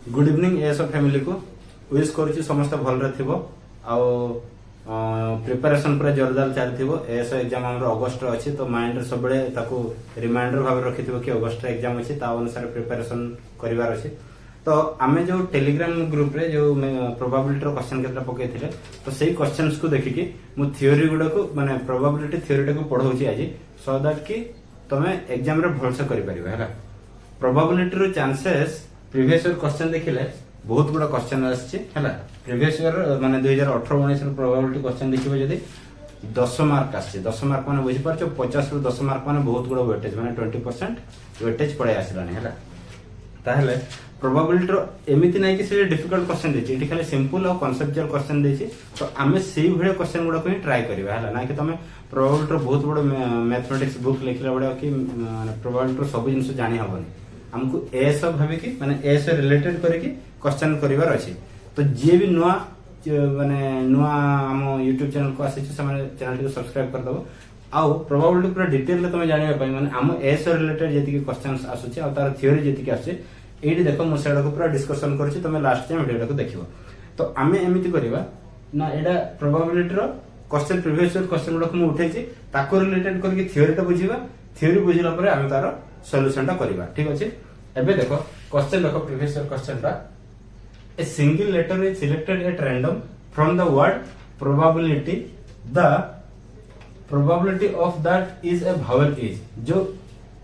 Good evening ASO family को wish करुच्ची समस्त भल थिबो आउ प्रिपरेशन पूरा जोरदार चलती एएसओ एग्जाम हमर अगस्त अच्छी तो माइंड रे सब ताको रिमाइंडर भाव रखिथिबो कि अगस्त एग्जाम अच्छी ता अनुसार प्रिपरेशन करिवार अछि। तो आमे जो टेलीग्राम ग्रुप रे जो प्रोबेबिलिटी रो क्वेश्चन केतरा पकेथिले तो सेही क्वेश्चंस को देखिकी मु थ्योरी गुडा को माने प्रोबेबिलिटी थ्योरी को पढौची आज सो दैट कि तमे एग्जाम रे भलसे करि परिबो हैला। प्रोबेबिलिटी रो चांसेस प्रीवियस ईयर क्वेश्चन देखिले बहुत बड़ा क्वेश्चन आछि हैला। प्रीवियस ईयर माने 2018-19 रो प्रोबेबिलिटी क्वेश्चन देखिबो जदी 10 मार्क आछि 10 मार्क माने बुझि परछो 50 रो 10 मार्क माने बहुत बड़ा वेटेज माने 20% वेटेज पड़े आसिलानी हैला। ताहले प्रोबेबिलिटी रो एमिति नै कि से डिफिकल्ट क्वेश्चन देछि एठी खाली सिंपल और कॉन्सेप्चुअल क्वेश्चन देछि तो आमे सेही भळे क्वेश्चन गुडा को ट्राई करबा हैला ना कि तमे प्रोबेबिलिटी रो बहुत बड़ा मैथमेटिक्स बुक लिखला बडा कि माने प्रोबेबिलिटी रो सब जिंस जानि हबनी हमको ए सब भाबे कि माने ए से रिलेटेड करके क्वेश्चन करिवार अछि। तो जे भी नुआ माने नुआ हम YouTube चैनल को आसी से माने चैनल को सब्सक्राइब कर दबो आउ प्रोबेबिलिटी पूरा डिटेल में तुम जानिबा पई माने हम ए से रिलेटेड जेति के क्वेश्चंस आसुचे और तार थ्योरी जेति के आसे एडी देखो मु सेडा को पूरा डिस्कशन करछि तुम लास्ट टाइम वीडियो को देखिबो। तो आमे एमिति करबा ना एडा प्रोबेबिलिटी रो क्वेश्चन प्रीवियस ईयर क्वेश्चन गुडा को मु उठैछि ताको रिलेटेड करके थ्योरी टा बुझिबा थ्योरी बुझिला परे आमे तार सॉल्यूशन टा करबा ठीक अछि। एबे देखो क्वेश्चन देखो प्रीवियस ईयर क्वेश्चन टा a single letter is selected at random from the word probability the probability of that is a vowel is जो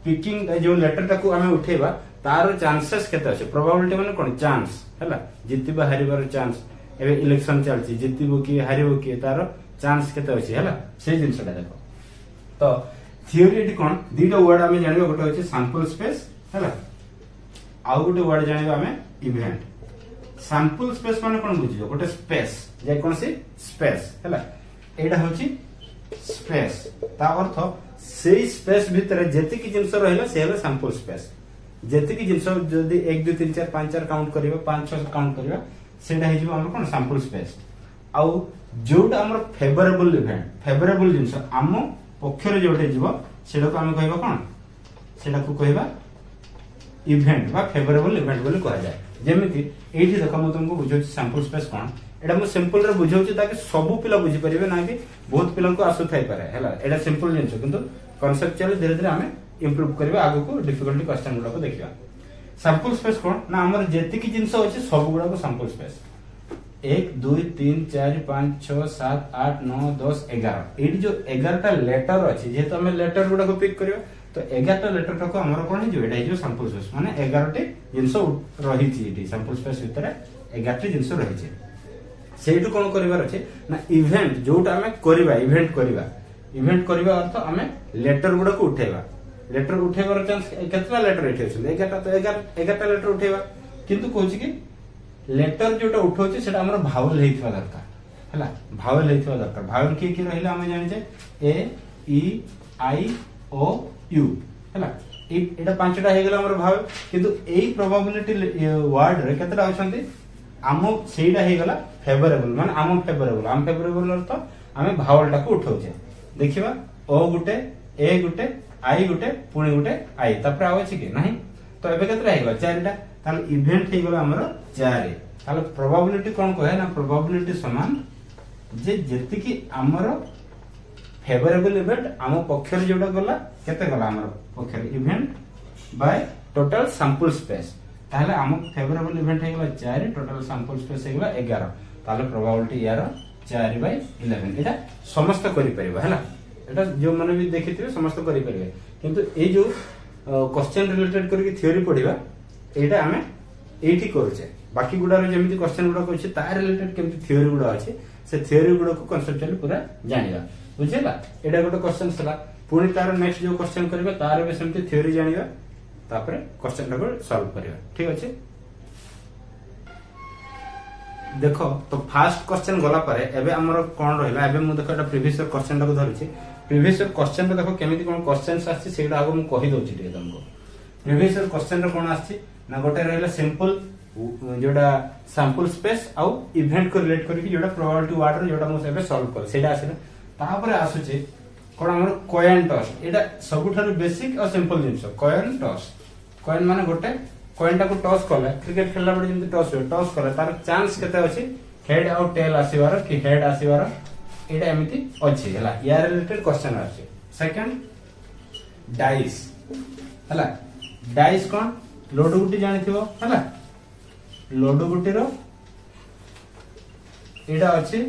पिकिंग जो लेटर टाको हमें उठेबा तार चांसेस केते अछि प्रोबेबिलिटी माने कोन चांस हैला जितिबा हारिबार चांस एबे इलेक्शन चलछि जितिबो कि हारिबो कि तार चांस केते अछि हैला से जिंसटा देखो। तो थ्योरी एटी कोन दीटा वर्ड हमें जानिबा गोटे होछि सैंपल स्पेस हैला आउ गोटे वर्ड जानिबा हमें इवेंट। सैंपल स्पेस माने कोन बुझियो गोटे स्पेस जे कोन से स्पेस हैला एडा होछि स्पेस ता अर्थ सेही स्पेस भीतर जेति कि जिंस रहला से हला सैंपल स्पेस जेति कि जिंस जदी 1 2 3 4 5 4 काउंट करिबा 5 6 काउंट करिबा सेडा हे जिवो हमर कोन सैंपल स्पेस आउ जोटा हमर फेवरेबल इवेंट फेवरेबल जिंस हम पक्षरे जोटे जीव सेडा को हम कहबा कोन सेडा को कहबा इवेंट बा फेवरेबल इवेंट बोली कहा जाय। जेमिति एठी देखो म तुमको बुझौ सैंपल स्पेस कोन एडा म सिंपल रे बुझौ छी ताकि सब पिला बुझी परिबे ना कि बहुत पिला को आसु थाई पारे हैला एडा सिंपल जिंस किंतु कांसेप्चुअली धीरे धीरे हमें इंप्रूव करबा आगु को डिफिकल्टी क्वेश्चन गुडा को देखिबा। सैंपल स्पेस कोन ना हमर जेति कि जिंस अछि सब गुडा को सैंपल स्पेस 1 2 3 4 5 6 7 8 9 10 11 एडी जो 11 टा लेटर अछि जे त हमें लेटर गुडा को पिक करियो तो 11 टा लेटर टाको हमर कोन हे जो एडा जो सैंपल स्पेस माने 11 टे जिंस रही छी एडी सैंपल स्पेस भीतर 11 टे जिंस रही छी सेइटु कोन करिवार अछि ना इवेंट जोटा हमें करिबा इवेंट करिबा अर्थ हमें लेटर गुडा को उठेबा लेटर उठेबार चांस केतना लेटर एठी अछि 11 तो 11 टा लेटर उठेबा किंतु कहछि कि लेटर जोटा उठौछि सेटा हमर भावल हेइथबा दरकार हैला भावल हेइथबा दरकार भावल की रहिला हमें जानि जे ए ई आई ओ यू हैला एटा पांचटा हे गेला हमर भावल किंतु एई प्रोबेबिलिटी वर्ड रे केतरा अछंती आमो सेइडा हे गेला फेवरेबल माने आम फेवरेबल अर्थ हमें भावलटा को उठौछे देखिबा ओ गुटे ए गुटे आई गुटे पुणी गुटे आई तापर आउ अछि कि नाही तो एबे केतरा हे गेला चारटा ताल इवेंट हे गेला हमर 4 ताल प्रोबेबिलिटी कोन कहे ना प्रोबेबिलिटी समान जे जेति कि हमर फेवरेबल इवेंट आम पक्षर जोटा गला केते गला हमर पक्षर event by total sample space ताले आम फेवरेबल इवेंट हे गेला 4 टोटल सैंपल स्पेस हे गेला 11 ताले प्रोबेबिलिटी यार 4/11 एटा समस्त करि परिबा हैला एटा जो माने भी देखिथिबे समस्त करि परिबे किंतु ए जो क्वेश्चन रिलेटेड करके थ्योरी पढिबा एटा हमें एठी करूचे बाकी गुडा रे जेमिति क्वेश्चन गुडा कोछि ता रिलेटेड केमति थ्योरी गुडा अछि से थ्योरी गुडा को कांसेप्चुअली पूरा जानिबा बुझिला एटा गोटे क्वेश्चन सला पुनी तार नेक्स्ट जो क्वेश्चन करबा तार बे सेमति थ्योरी जानिबा तापरे क्वेश्चन को सॉल्व करिबा ठीक अछि। देखो तो फर्स्ट क्वेश्चन गला पारे एबे हमर कोन रहला एबे मु देखो एटा प्रीवियस क्वेश्चन को धरिछि प्रीवियस क्वेश्चन देखो केमिति कोन क्वेश्चंस आछि सेटा आगो मु कहि दोछि टे तुमको प्रीवियस क्वेश्चन रे कोन आछि ना गोटे रहला सिंपल जोडा सैंपल स्पेस आउ इवेंट को रिलेट करके जोडा प्रोबेबिलिटी वर्ड रे जोडा मु एबे सॉल्व कर सेटा आछि तापरे आसुछि कोन हमर कॉइन टॉस एटा सबुठारु बेसिक और सिंपल जिंस कॉइन टॉस कॉइन माने गोटे कॉइन टाको टॉस कले क्रिकेट खेलला बेले जेमति टॉस कले तार चांस केते अछि हेड आउट टेल आसीबार कि हेड आसीबार एटा एमिति अछि हला या रिलेटेड क्वेश्चन अछि। सेकंड डाइस हला डाइस कोन लोडो गुटी जानिथिबो हला लोडो गुटी रो एटा अछि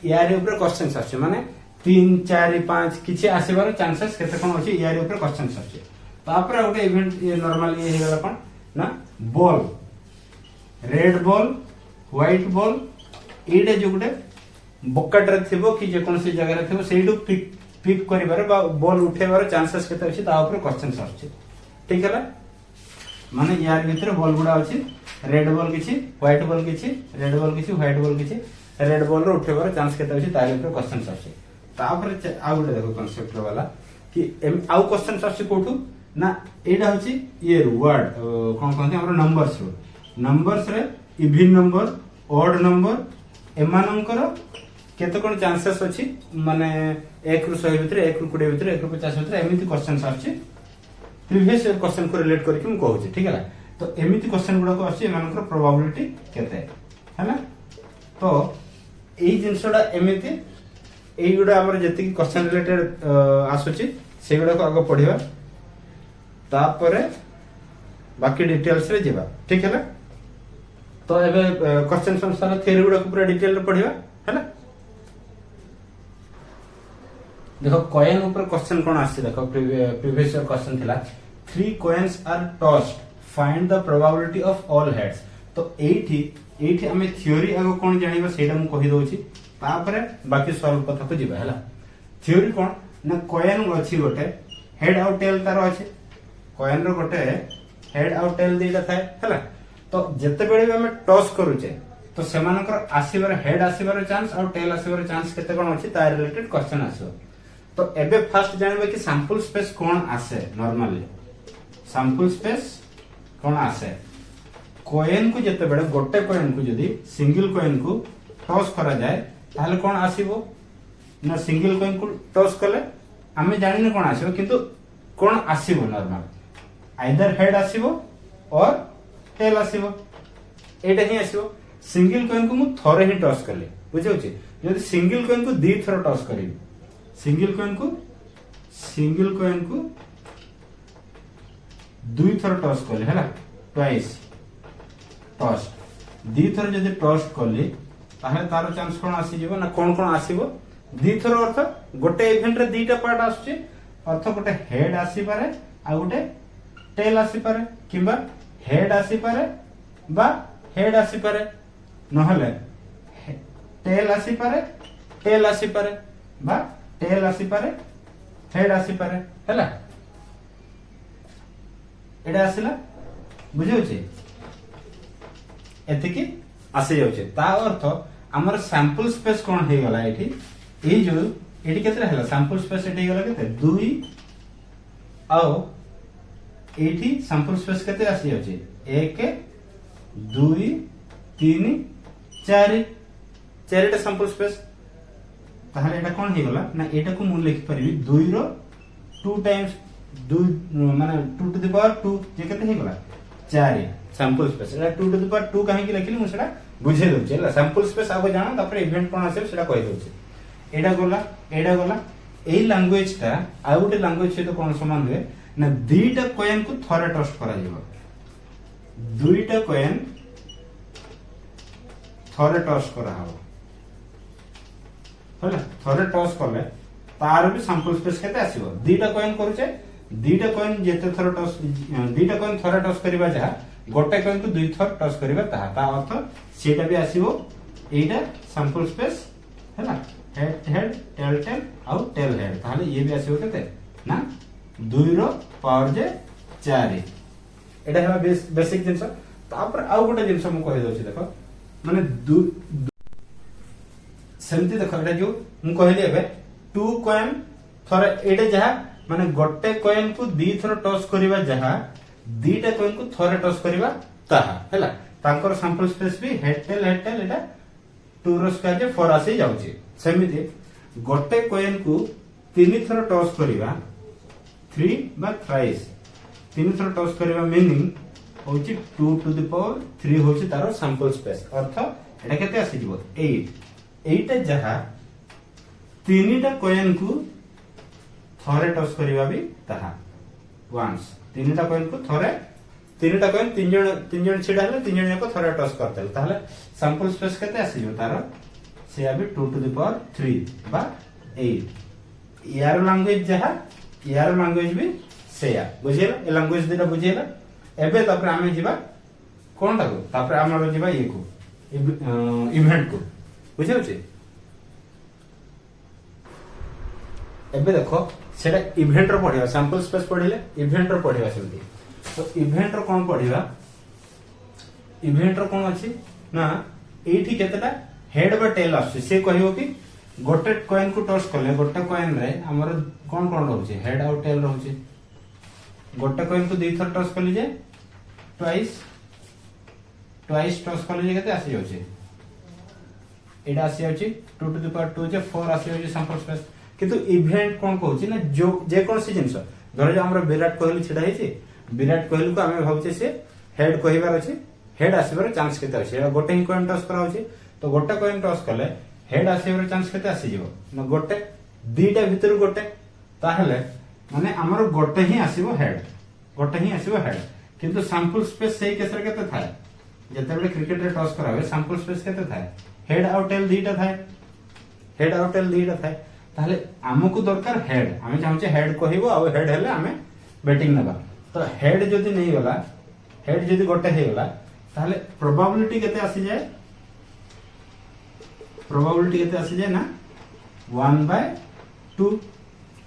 यार ऊपर क्वेश्चंस अछि माने 3 4 5 किछि आसीबार चांसेस केते कोन अछि यार ऊपर क्वेश्चंस अछि। तापर गोटे इवेंट ये नॉर्मल ये हेगला कोन ना ball red ball white ball एडे जो गोटे बकेट रे थिबो कि जे कोन सी जगह रे थिबो सेइडू पिक करिबार बा बॉल उठेबार चांसेस केते अछि ता ऊपर क्वेश्चंस अछि। ठीक है माने यार भीतर बॉल गुडा अछि रेड बॉल किछि व्हाइट बॉल किछि रेड बॉल किछि व्हाइट बॉल किछि रेड बॉल रो उठेबार चांस केते अछि तार ऊपर क्वेश्चंस अछि। तापर आ गोटे देखो कांसेप्ट वाला कि आउ क्वेश्चंस अछि कोठू ना एडा होछि ये वर्ड कोन कहते हमर नंबर्स रे इवन नंबर ऑड नंबर एमानंकर केते कोन चांसेस अछि माने 1 रु 100 भीतर 1 रु 20 भीतर 1 रु 50 भीतर एमिति क्वेश्चंस अछि प्रीवियस क्वेश्चन को रिलेट करके हम कहूची। ठीक है तो एमिति क्वेश्चन गुडा को अछि एमानकर प्रोबेबिलिटी केते हैला तो एई जिंसडा एमिति एई गुडा हमर जति क्वेश्चन रिलेटेड आसुची से गुडा को आगो पढिबा तापरे बाकी डिटेल्स रे जेबा। ठीक है तो एबे क्वेश्चन संस्थान थ्योरी गुडा को पूरा डिटेल रे पढिबा हैला। देखो कॉइन ऊपर क्वेश्चन कोन आसी देखो प्रीवियस क्वेश्चन थिला 3 coins are tossed find the probability of all heads। तो एठी हमें थ्योरी आगो कोन जानिबा सेटा हम कहि दोछि तापरे बाकी सॉल्व कथा को जिबा हैला। थ्योरी कोन ना कॉइन अछि गोटे हेड आउट टेल तार अछि कॉइन रो गोटे हेड आउट टेल देटा थाए हैला। तो जते बेले हम टॉस करूचे तो सेमानकर आसीबार हेड आसीबार चांस और टेल आसीबार चांस केते कोन अछि तार रिलेटेड क्वेश्चन आसो। तो एबे फर्स्ट जानबे कि सैंपल स्पेस कोन आसे नॉर्मली सैंपल स्पेस कोन आसे कॉइन को जते बेले गोटे कॉइन को जदी सिंगल कॉइन को टॉस करा जाए ताहले कोन आसीबो ना सिंगल कॉइन को टॉस कले हमें जानिने कोन आसीबो किंतु कोन आसीबो नॉर्मल आइदर हेड आसीबो और टेल आसीबो एटा ही आसीबो। सिंगल कॉइन को मु थोरे ही टॉस करले बुझौ छी जदी सिंगल कॉइन को दी थोर टॉस करी सिंगल कॉइन को दुई थर टॉस कले हैला ट्वाइस टॉस दी थर जदी टॉस कले ताहे तारो चांस कोन आसी जीवो ना कोन कोन आसीबो दी थर अर्थ गोटे इवेंट रे दीटा पार्ट आछे अर्थ गोटे हेड आसी पारे आ गोटे टेल आसी पारे किबा हेड आसी पारे बा हेड आसी पारे नहले टेल आसी पारे टेल आसी पारे बा टेल आसी पारे हेड आसी पारे हैला एडा आसीला बुझियो छी एतिकी आसी जाउ छी ता अर्थ हमर सैंपल स्पेस कोन हे गला एठी ए जो एठी केते हैला सैंपल स्पेस एठी गला केते 2 आओ एठी सैंपल स्पेस केते आसी जाउ छी 1 2 3 4 चारटा सैंपल स्पेस ताहले एटा कोन हे गला ना एटा को मु लिखि परबी 2 रो 2 टाइम्स 2 माने 2 टू द पावर 2 जे केते हे गला 4 sample space Etah 2 to the power 2 काहे कि लिखिली मु सेटा बुझे दउ छला सैंपल स्पेस आगो जानो तापर इवेंट कोन आसे सेटा कहि दउ छी एटा गला एई लैंग्वेज ता आ गोटे लैंग्वेज से तो कोन समान हुए ना दुईटा कॉइन को थोरे टॉस करा जिवो दुईटा कॉइन थोरे टॉस करा हबो होला थोरे टॉस करले तार भी सैंपल स्पेस केते आसीबो दुईटा कॉइन करूचे दुईटा कॉइन जेते थोर टॉस दुईटा कॉइन थोरे टॉस करिबा जा गोटे कॉइन को दुई थोर टॉस करिबा ता अर्थ सेटा भी आसीबो एटा सैंपल स्पेस हैला head tail out tail head ताले ये भी आसीबो केते ना 2 रो पावर जे 4 एटा है बेसिक जिंस तापर आउ गोटे जिंस मु कहि दउ छी देखो माने सेमती देखो एटा जो मु कहली एबे 2 कॉइन थोरे एटे जहा माने गोटे कॉइन को दी थोर टॉस करिबा जहा दीटा कॉइन को थोरे टॉस करिबा ताहा हैला तांकर सैंपल स्पेस भी हेड टेल एटा 2 रो स्क्वायर जे 4 आसी जाउची सेमिति गोटे कॉइन को 3 थोर टॉस करिबा 3 बा थ्राइस तीन थर टॉस करबा मीनिंग होची 2 टू द पावर 3 होची तारो सैंपल स्पेस अर्थ एटा केते आसी जिवो 8 एटा जहा तीनटा कॉइन को थरे टॉस करबा भी ताहा वंस तीनटा कॉइन को थरे तीनटा कॉइन तीन जण छिडा हले तीन जण को थरे टॉस करते ताहले सैंपल स्पेस केते आसी जिवो तारो से अभी 2 टू द पावर 3 बा 8 यार लैंग्वेज जहा यार लैंग्वेज भी सेया बुझिला ए लैंग्वेज दिटा बुझिला एबे तापर आमे जिबा कोनटा को तापर हमर जिबा ये को इवेंट को बुझियो छै एबे देखो सेटा इवेंट रो पढिबा सैंपल स्पेस पढिले इवेंट रो पढिबा सेमती तो इवेंट रो कोन पढिबा इवेंट रो कोन अछि ना एठी केतेटा हेड बा टेल आछे से कहियो कि गोटे कॉइन को टॉस करले गोटे कॉइन रे हमर कोन कोन रहउछि हेड और टेल रहउछि गोटे कॉइन को दुई थर टॉस करली जे ट्वाइस टॉस करली जे केते आसी जाउछि एडा आसी जाउछि 2 टू द पावर 2 जे 4 आसी जाउछि सैंपल स्पेस किंतु इवेंट कोन कहउछि ना जो जे कोन सी जिंस धर जे हमर विराट कोहली छिडा हेछि विराट कोहली को हमें भाबुछि से हेड कहिबार अछि हेड आसीबार चांस केते अछि गोटे ही कॉइन टॉस कराउछि तो गोटे कॉइन टॉस करले हेड आसीबार चांस केते आसी जिवो ना गोटे दीटा भीतर गोटे ताहले माने हमर गोटे ही आसीबो हेड किंतु सैंपल स्पेस सही केसर केते थाए जते बेले क्रिकेट रे टॉस करावे सैंपल स्पेस केते थाए हेड और टेल दीटा थाए ताहले हमकु दरकार हेड हमें चाहछे हेड कहिबो आ हेड हेले हमें बैटिंग नबा तो हेड जदी नहीं होला हेड जदी गोटे हे होला ताहले प्रोबेबिलिटी केते आसी जाए ना 1/2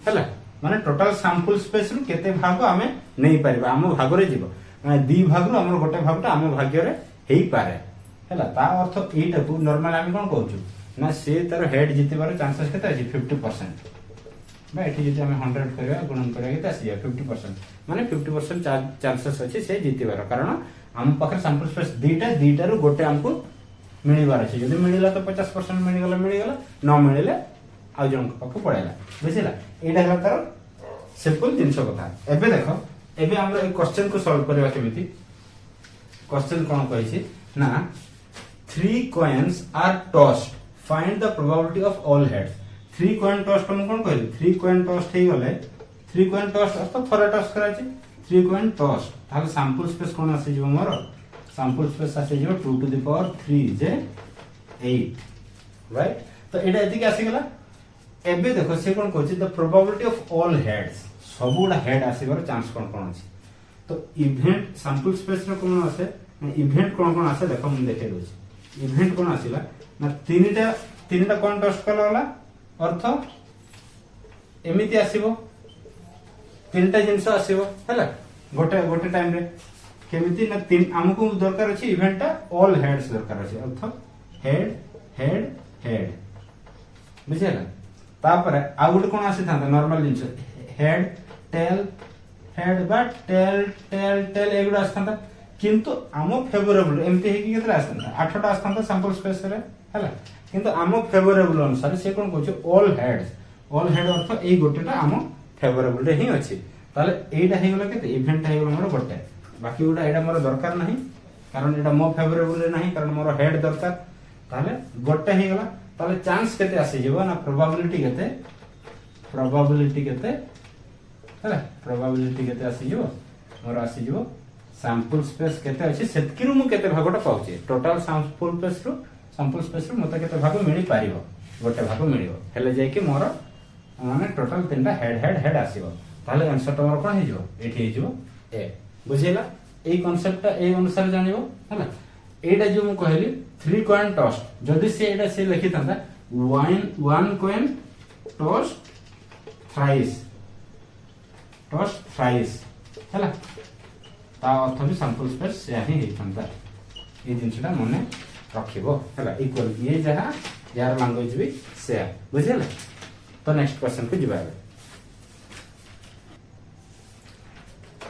हैला माने टोटल सैंपल स्पेस रु केते भाग हमें नहीं परिबा हम भाग रे जीवो माने दी भाग रु हमर गोटे भागटा हम भाग्य रे हेई पारे हैला ता अर्थ एटा को नॉर्मल हम कोन कहउछु ना से तार हेड जितेबार चांसेस केते अछि 50% बा एठी जति हम 100 करबा गुणन करबा केते आसी 50% माने 50% चांसेस अछि से जितेबार कारण हम पाखर सैंपल स्पेस दीटा रु गोटे हमको मिलिबार अछि जदी मिलिला तो 50% मिलिगला न मिलिले आ जन पाखो पड़ेला बुझिला एटा हला तार सिंपल जिंस कथा एबे देखो एबे हमरा एक क्वेश्चन को सॉल्व करबा केमिति क्वेश्चन कोन कहै छी ना 3 coins are tossed find the probability of all heads 3 coin tossed हम कोन कहली 3 coin tossed हे गले 3 coin tossed अर्थ थरे टॉस करा छी 3 coin tossed ताले सैंपल स्पेस कोन आसी जिवो मोर सैंपल स्पेस आसी जिवो 2 टू द पावर 3 जे 8 राइट तो एटा एति के आसी गला एबे देखो से कोन कहछि the probability of all heads सबुडा हेड आसीबार चांस कोन कोन अछि तो इवेंट सैंपल स्पेस रे कोन आसे इवेंट कोन आसे देखो हम देखे दोछि इवेंट कोन आसीला ना तीनटा कोन टॉस करला अर्थ एमिति आसीबो तीनटा जिंस आसीबो हैला गोटे टाइम रे केमिति ना तीन हमकु दरकार अछि इवेंटटा ऑल हेड्स दरकार अछि अर्थ हेड बुझिला तापर आ गुटे कोन आसी थांता नॉर्मल जिंस हेड टेल एगुडा आसता किंतु आम फेवरेबल एमती हे कि केतरा आसता 8टा आसता सैंपल स्पेस रे हैला किंतु आम फेवरेबल अनुसार से कोन कहछ ऑल हेड अर्थ ए गोटेटा आम फेवरेबल रे ही अछि ताले एटा हे गेला केते इवेंट हे गेला मोर गोटे बाकी गुडा एटा मोर दरकार नाही कारण एटा मो फेवरेबल रे नाही कारण मोर हेड दरकार ताले गोटे हे गेला ताले चांस केते आसी जेबो ना प्रोबेबिलिटी केते हैला प्रोबेबिलिटी केते आसी जेबो मोर आसी जेबो सैंपल स्पेस केते अछि सेतकिरु मु केते भागटा पाउची टोटल सैंपल स्पेस रु मते केते भाग मिली पारिबो गोटे भाग मिलिबो हेले जाय कि मोर माने टोटल तीनटा हेड आसीबो ताले आंसर तोर कोन हे जो एठी हे जो ए बुझिला ए कांसेप्ट ए अनुसार जानिबो हैला एटा जो मु कहली 3 coin toss जदी से एटा से लिखि थांता 1 coin toss thrice हैला ता अर्थ भी सैंपल स्पेस से ही हे थांता ए जिंसटा मने रखिबो हैला इक्वल ये जहा यार लैंग्वेज भी से बुझिला तो नेक्स्ट क्वेश्चन को जिबा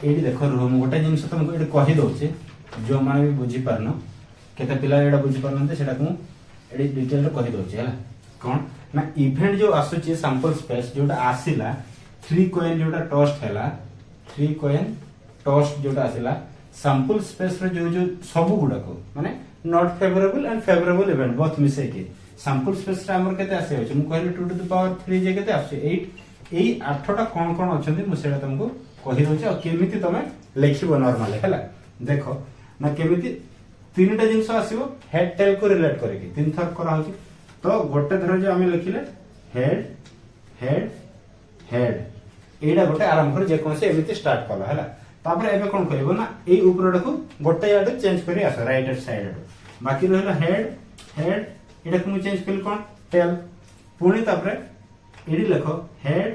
एडी देखो हम गोटे जिंस तुमको एडी कहि दोचे जो माने भी बुझी पारनो केते पिला एडा बुझी पारनते सेटा को एडी डिटेल रे कहि दोचे हैला कोन ना इवेंट जो आसुची सैंपल स्पेस जोटा आसीला 3 coin जोटा टॉस्ट हैला 3 coin टॉस्ट जोटा आसिला सैंपल स्पेस रे जो जो सब गुडा को माने not favourable and favourable event both मिसे के सैंपल स्पेस रे हमर केते आसे होछ मु कहली 2 टू द पावर 3 जे केते आसे 8 एई 8टा कोन कोन अछंती मु सेटा तुमको कहि दोछ और केमिति तमे लिखिबो नॉर्मल हैला देखो ना केमिति तीनटा जिंस आसीबो हेड टेल को रिलेट करके तीन थर करा होची तो गोटे धर जे हमें लिखिले हेड हेड हेड एडा गोटे आरंभ कर जे कोन से एमिति स्टार्ट कला हैला तापर एबे कोन करबो ना एई ऊपर को गोटे याड चेंज करी आस राइट साइड बाकी रहला हेड हेड एडा को चेंज करी कोन टेल पुणी तापर एडी लिखो हेड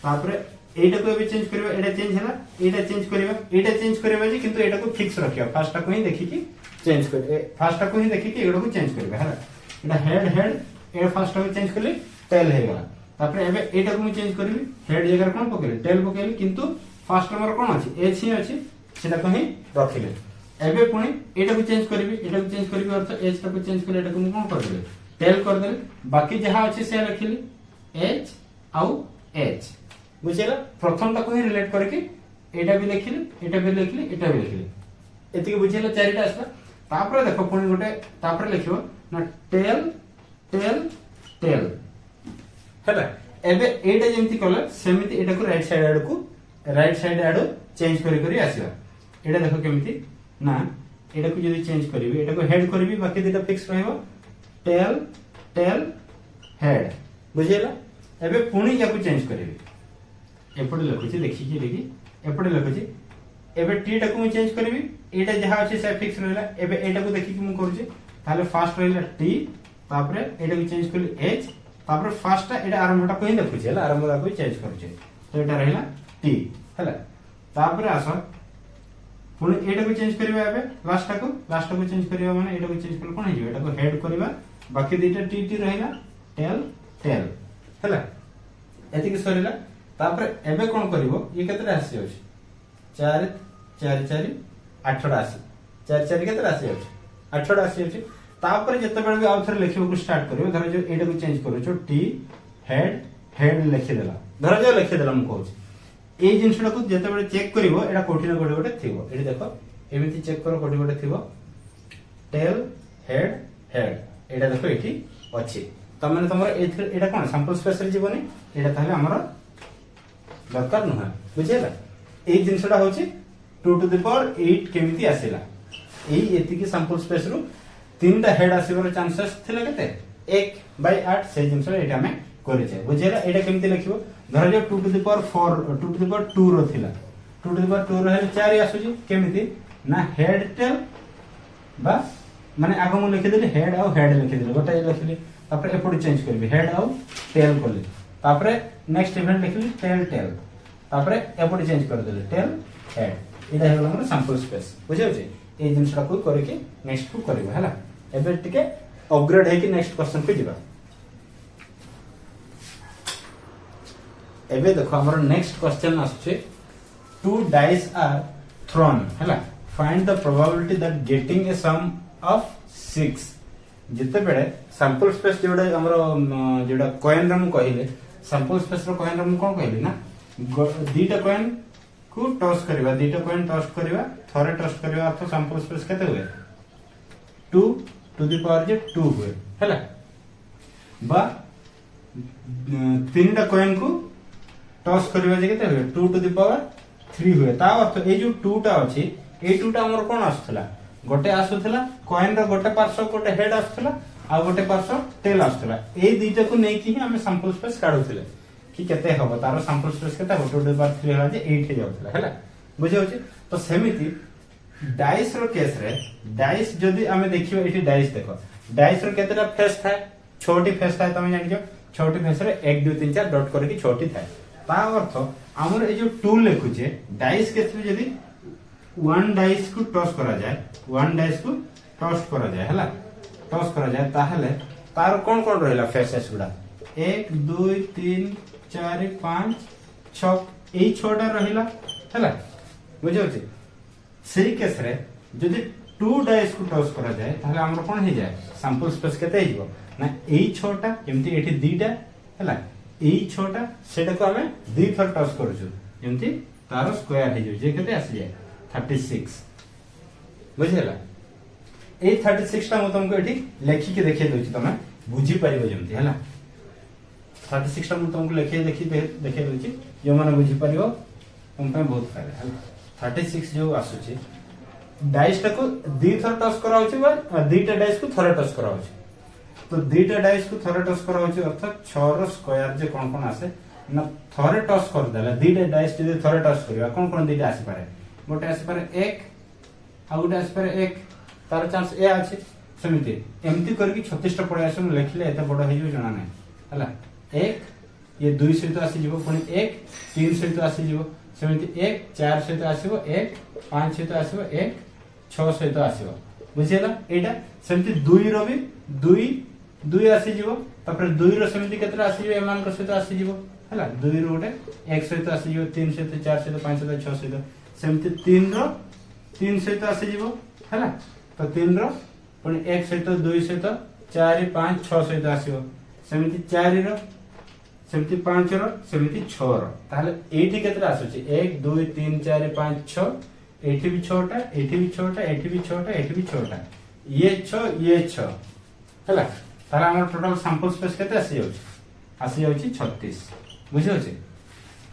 तापर एटा को भी चेंज करबा एटा चेंज हला एटा चेंज करबा जे किंतु एटा को फिक्स रखियो फर्स्ट को ही देखि कि चेंज कर फर्स्ट को ही देखि कि एडा को चेंज करबा हला एटा हेड हेड ए फर्स्ट को चेंज करले टेल हे गला तापर एबे एटा को चेंज करबी हेड जगह कोन पकेले टेल पकेले किंतु फर्स्ट नंबर कोन अछि एच ही अछि सेटा को ही रखिले एबे पुणी एटा को चेंज करबी अर्थ एच को चेंज करले एटा को कोन कर देले टेल कर देले बाकी जहां अछि से लिखिली एच आउ एच बुझेला प्रथम तक ही रिलेट करके एटा भी लिखिली एटा भी लिखिली एतिके बुझेला चारिटा आसला तापर देखो पुणी गोटे तापर लिखिबो ना टेल टेल टेल हैला एबे एटा जेमति कले सेमिति एटा को राइट साइड आडू चेंज करी आसीबा एटा देखो केमिति ना एटा को जदी चेंज करबी एटा को हेड करबी बाकी दिटा फिक्स रहइबो टेल टेल हेड बुझेला एबे पुणी याको चेंज करबी एपटे लिखुची देखि कि एपटे लिखुची एबे टी टा को चेंज करबी एटा जहा अछि से फिक्स रहला एबे एटा को देखि कि मु करूची ताले फास्ट रहला टी तापर एटा को चेंज करली एच तापर फास्ट एटा आरंभटा को ही देखुची हला आरंभटा को चेंज करूची तो एटा रहला टी हला तापर आस पुणी एटा को चेंज करबा एबे लास्ट को चेंज करबा माने एटा को चेंज करले कोन हे एटा को हेड करबा बाकी दिटा टी टी रहला टेल टेल हला एति कि सरीला तापर एबे कोन करबो ये केतरा आसी अछि 4 4 4 8टा आसी 4 4 केतरा आसी अछि 8टा आसी अछि तापर जते बेले भी आउथर लिखिबो को स्टार्ट करबो धर जो एटा को चेंज करू जो टी हेड हेड लिखि देला धर जो लिखि देला हम कहू ए जिंसटा को जते बेले चेक करबो एटा कोठी ना कोठी गोटे थिबो एटी देखो एमिति चेक करो कोठी गोटे थिबो टेल हेड हेड एटा देखो एठी अछि त माने तमरा एटा कोन सैंपल स्पेस रे जीवनी एटा ताले हमरा दरकार नुहा बुझेला ए जिंसटा होची 2 टू द पावर 8 केमिति आसीला एई एति की सैंपल स्पेस रु तीनटा हेड आसीबर चांसेस थिला केते 1/8 से जिंसटा एटा में करे छै बुझेला एटा केमिति लिखिबो धर जो 2 to the power 4 2 to the power 2 रो थिला 2 टू द पावर 2 रहले 4 आसुची केमिति ना हेड टेल बस माने आगो मु लिखि देली हेड आउ हेड लिखि देली गोटा लिखिली तापर एपडी चेंज करबी हेड आउ टेल करली तापर नेक्स्ट इवेंट लिखली टेल टेल तापर एपडी चेंज कर देले टेल हेड एटा हेला हमर सैंपल स्पेस बुझियो जे ए जिंसटा को करके नेक्स्ट को करबा हैला एबे टिके अपग्रेड है कि नेक्स्ट क्वेश्चन पे जिबा एबे देखो हमर नेक्स्ट क्वेश्चन आछे 2 dice are thrown हैला find the probability that getting a sum of 6 जिते बेले सैंपल स्पेस जोडा हमर जोडा कॉइन रे हम कहिले सैंपल स्पेस रो कॉइन रे हम कोन कहिले ना दीटा कॉइन को टॉस करबा दीटा कॉइन टॉस करबा थरे टॉस करबा अर्थ सैंपल स्पेस केते हुए 2 टू द पावर जे 2 हुए हैला बा तीनटा कॉइन को टॉस करबा जे केते हुए 2 टू द पावर 3 हुए ता अर्थ ए जो 2 टा अछि ए 2 टा हमर कोन आछथला गोटे आसुथला कॉइन रो गोटे पार्श्व गोटे हेड आछथला आ गोटे पार्श्व टेल आछथला ए दीटा को नै कि हम सैंपल स्पेस काढुथले कि केते हबो तारो सैंपल स्पेस केते हबो 2 बार 3 हला जे 8 हे जाउथला हैला बुझे होची तो सेमिति डाइस रो केस रे डाइस जदी हमें देखियो एठी डाइस देखो डाइस रो केतेटा फेस थाए छोटी फेस थाए तमे जानि जो छोटी फेस रे 1 2 3 4 डॉट करके छोटी थाए ता अर्थ हमर ए जो टूल लेखु छे डाइस केस रे जदी 1 डाइस को टॉस करा जाए 1 डाइस को टॉस करा जाए हैला टॉस करा जाए ताहले तार कोन कोन रहला फेसेस गुडा 1 2 3 4 5 6 एई 6टा रहिला हैला बुझौ छी सेही केस रे जदी 2 डाइस को टॉस करा जाए ताहले हमर कोन हे जाए सैंपल स्पेस केते हिबो ना एई 6टा जेमति एठी 2टा हैला एई 6टा सेटा को हमें 2 थर टॉस करू छु जेमति तार स्क्वायर हे जे केते आसी जाय 36 बुझिला ए 36 टा मु तुमको एठी लेखि के देखिए दोछि तमे बुझी परिबो जेमति हला 36 टा मु तुमको लेखि देखिए दोछि जो माने बुझी परिबो तुम पे बहुत फायदा हला 36 जो आसुछि डाइस टा को दी थर टच करा होछि बा दीटा डाइस को थरे टच करा होछि तो दीटा डाइस को थरे टच करा होछि अर्थात 6 रो स्क्वायर जे कोन कोन आसे ना थरे टच कर देला दीटा डाइस जे थरे टच करबा कोन दीटा आसी पारे गोटे आसी पारे 1 आ गोटे आसी पारे 1 तार चांस ए अछि समिति एमती करके 36 टा पड़े आसम लिखले एते बड़ हे जो जणा नै हला 1 ये 2 सहित आसी जीवो पुनी 1 3 सहित आसी जीवो समिति 1 4 सहित आसीबो 1 5 सहित आसीबो 1 6 सहित आसीबो बुझिला एटा समिति 2 रो भी 2 आसी जीवो तापर 2 रो समिति केतरा आसी जीवो एमान को सहित आसी जीवो हला 2 रो गोटे 1 सहित आसी जीवो 3 सहित 4 सहित 5 सहित 6 सहित समिति 3 रो 3 सहित आसी जीवो हला तो 3 रो पुनी 1 सहित 2 सहित 4 5 6 सहित आसीबो समिति 4 रो समिति 5 रो समिति 6 रो ताले एठी केतरा आसुची 1 2 3 4 5 6 एठी भी 6 टा एठी भी 6 टा एठी भी 6 टा एठी भी 6 टा ये 6 हला ताला हमर टोटल सैंपल स्पेस केते आसी जाउची 36 बुझियो छी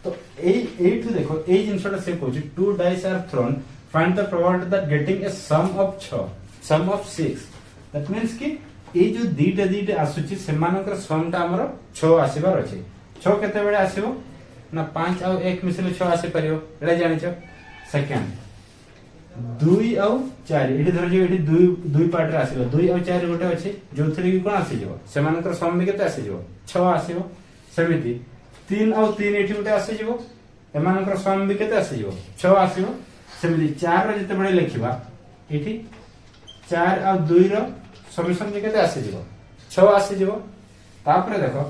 तो एठु देखो ए जिंसटा से कहूची two dice are thrown find the probability that getting a sum of 6 that means कि ए जो दीटा आसुची सेमानकर सम टा हमर 6 आसीबार अछि 6 केते बेले आसीबो ना 5 आ 1 मिसले 6 आसी परियो एला जानिछो सेकंड 2 आ 4 एठी धर जे एठी 2 पार्ट रे आसीबो 2 आ 4 गोटे अछि जोथरे कि कोन आसी जिवो सेमानकर सम भी केते आसी जिवो 6 आसीबो सेमिति 3 आ 3 एठी गोटे आसी जिवो एमानकर सम भी केते आसी जिवो 6 आसीबो सेमिति 4 रे जते बेले लिखिबा एठी 4 आ 2 रो समीशन जे केते आसी जिवो 6 आसी जिवो तापरे देखो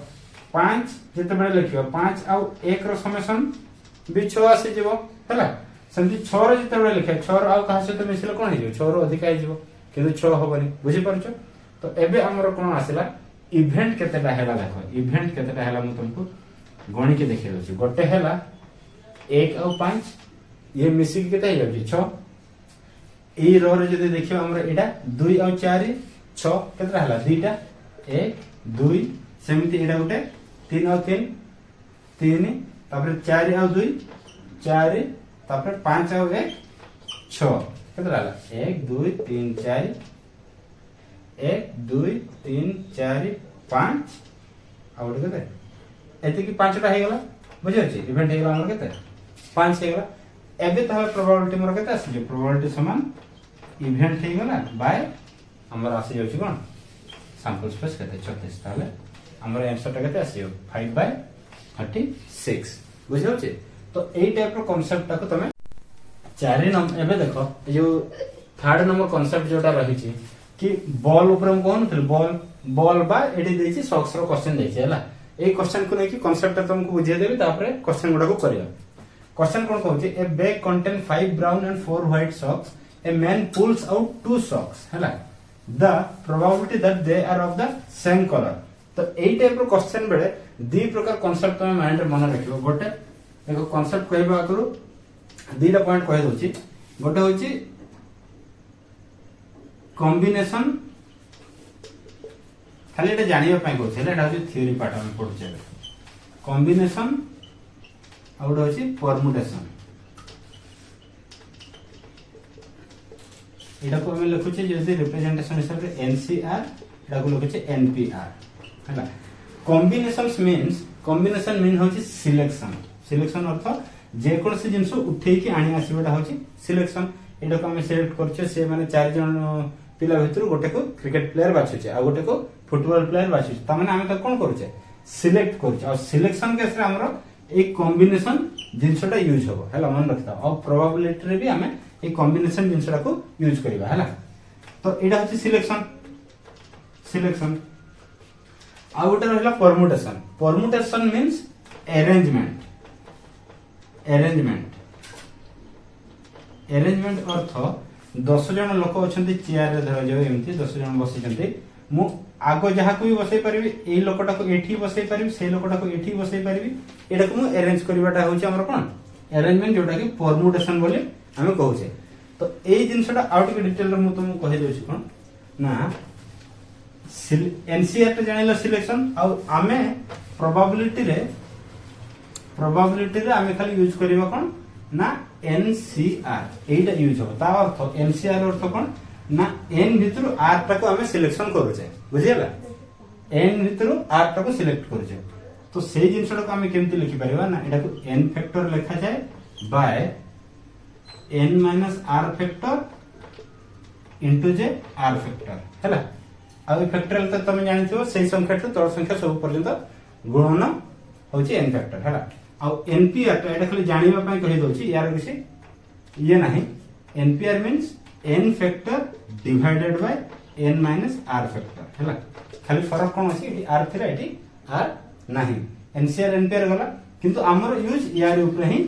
5 जते बेले लिखिबा 5 आ 1 रो समीशन भी 6 आसी जिवो हला सेमिति 6 रे जते बेले लिखे 6 रो आ कहा से तो मिसले कोन हिजो 6 रो अधिक आइ जिवो किंतु 6 होबनी बुझि परछो तो एबे हमरो कोन आसीला इवेंट केतेटा हैला देखो इवेंट केतेटा हैला मु तुमको गणी के देखै दउची गोटे हैला 1 आ 5 ये मिसिक केते हे जाउची 6 ए रो रे जदि देखियो हमरा एटा 2 आ 4 6 केतरा हला दीटा 1 2 सेमिति एटा गोटे 3 आ 3 तापर 4 आ 2 4 तापर 5 आ 1 6 केतरा हला 1 2 3 4 1 2 3 4 5 आ गोटे केते एते कि 5 टा हे गेला बुझै छी इवेंट हे गेला हमर केते 5 हे गेला एबे ताहा प्रोबेबिलिटी मोर केते आसी जे प्रोबेबिलिटी समान इवेंट हे गेला बाय हमर आसी जाउची कोन सैंपल स्पेस केते 36 ताले हमर आंसर टा केते आसी 5/36 बुझियो छी तो एई टाइप रो कांसेप्ट टा को तमे 4 नंबर एबे देखो जो थर्ड नंबर कांसेप्ट जोटा रही छी कि बॉल ऊपर हम कोन थे बॉल बा एडी देछि सॉक्स रो क्वेश्चन देछि हला ए क्वेश्चन को नै कि कांसेप्ट टा तुमको बुझिए देबी तापरे क्वेश्चन गुडा को करियो क्वेश्चन कोन कहउछि a bag contain 5 brown and 4 white socks a man pulls out 2 socks हला the probability that they are of the same colour तो एई टाइप रो क्वेश्चन बेले दी प्रकार कांसेप्ट तुम माइंड रे मन रखियो गोटे देखो कांसेप्ट कहबा करू दीटा पॉइंट कहि दोछि गोटे होछि कॉम्बिनेशन खाली एटा जानिबा पई कहउछि एटा होछि थ्योरी पार्ट हम पढुछे कॉम्बिनेशन आउट होछि परमुटेशन एटा को हम लिखुछे जैसे रिप्रेजेंटेशन हिसाब रे एनसीआर एटा को लिखुछे एनपीआर हला कॉम्बिनेशन मीन होछि सिलेक्शन अर्थ जे कोन से जिंसो उठेई कि आनी आसीबेटा होछि सिलेक्शन एटा को हम सिलेक्ट करछे से माने 4 जन पिला भितर गोटे को क्रिकेट प्लेयर बाछुछे आ गोटे को फुटबॉल प्लेयर बाछुछे त माने हम त कोन करूछे सिलेक्ट करूछे और सिलेक्शन केस रे हमरो एक कॉम्बिनेशन जिंसटा यूज होबो हला मन रखता और प्रोबेबिलिटी रे भी हमें एक कॉम्बिनेशन जिंसटा को यूज करिबा हला तो एटा होछि सिलेक्शन आ गोटे रहला परमुटेशन मींस अरेंजमेंट अर्थ 10 जन लोक अछंती चेयर रे धर जाऊ एमती 10 जन बसी जंती मु आगो जहा को भी बसई परबी एई लोकटा को एठी बसई परबी से लोकटा को एठी बसई परबी एटा को मु अरेंज करबाटा होछि हमर कोन अरेंजमेंट जोटा कि परमुटेशन बोली आमे कहूचे। तो एई जिनसटा आउट के डिटेल रे मु तुमको कहि देउछि कोन ना एनसीआर टे जानिलो सिलेक्शन आ आमे प्रोबेबिलिटी रे आमे खाली यूज करिबा कोन ना एनसीआर एटा यूज हो। ता अर्थ एनसीआर अर्थ कोन ना एन भितरु आर टाको आमे सिलेक्शन करूचे बुझियला। एन भितरु आर टाको सिलेक्ट करूचे तो से जिनसटा को आमे केमति लिखि परिबा ना एटा को एन फैक्टर लिखा जाय by n minus r factor into जे आर फैक्टर हैला। आ फैक्टोरियल तो तुम जानिथिबो सेही संख्या तो तळ संख्या सब पर्यंत गुणन होची एन फैक्टर हैला। आ एनपीआर तो एटा खाली जानिबा पय कहि दोछि यार किसी ये नहीं। NPr means n factor divided by n minus r factor हैला। खाली फरक कोन अछि आर थिरा एटी आर नहीं। एनसीआर एनपीआर गला किंतु हमर यूज यार ऊपर ही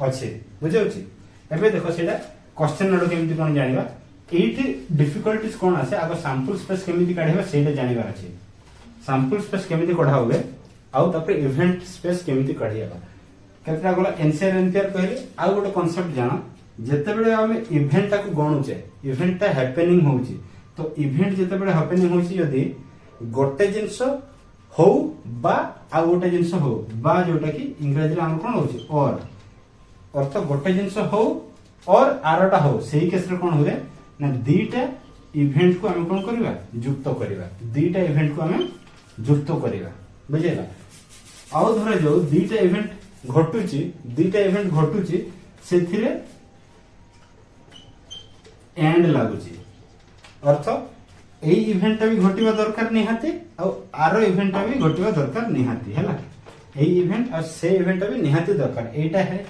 अछि बुझौछि। एबे देखो सेटा क्वेश्चन नोट केमति कोन जानिबा एठी डिफिकल्टीज कोन आसे आगो सैंपल स्पेस केमिति काढिबा सेटा जानिबार अछि। सैंपल स्पेस केमिति कढा होबे आउ तापर इवेंट स्पेस केमिति काढिबा केतरा गला एनसीआर एनपीआर कहले आउ गोटे कांसेप्ट जानो जते बेले हमें इवेंट ताको गणुचे इवेंट ता हैपनिंग होउची तो इवेंट जते बेले हैपनिंग होउची यदि गोटे जिंस हो बा आ गोटे जिंस हो बा जोटा कि इंग्रजी रे हम कोन होउची और अर्थ गोटे जिंस हो और आरटा हो सेही केस रे कोन हुए ना दीटा इवेंट को हम कोन करबा युक्त करबा दीटा इवेंट को हम युक्त करबा बुझेला। आउ धरा जो दीटा इवेंट घटुची सेथिरे एंड लागुची अर्थ एई इवेंट भी घटिबा दरकार निहाती आ आरो इवेंट भी घटिबा दरकार निहाती हैला। एई इवेंट आ से इवेंट भी निहाती दरकार एटा है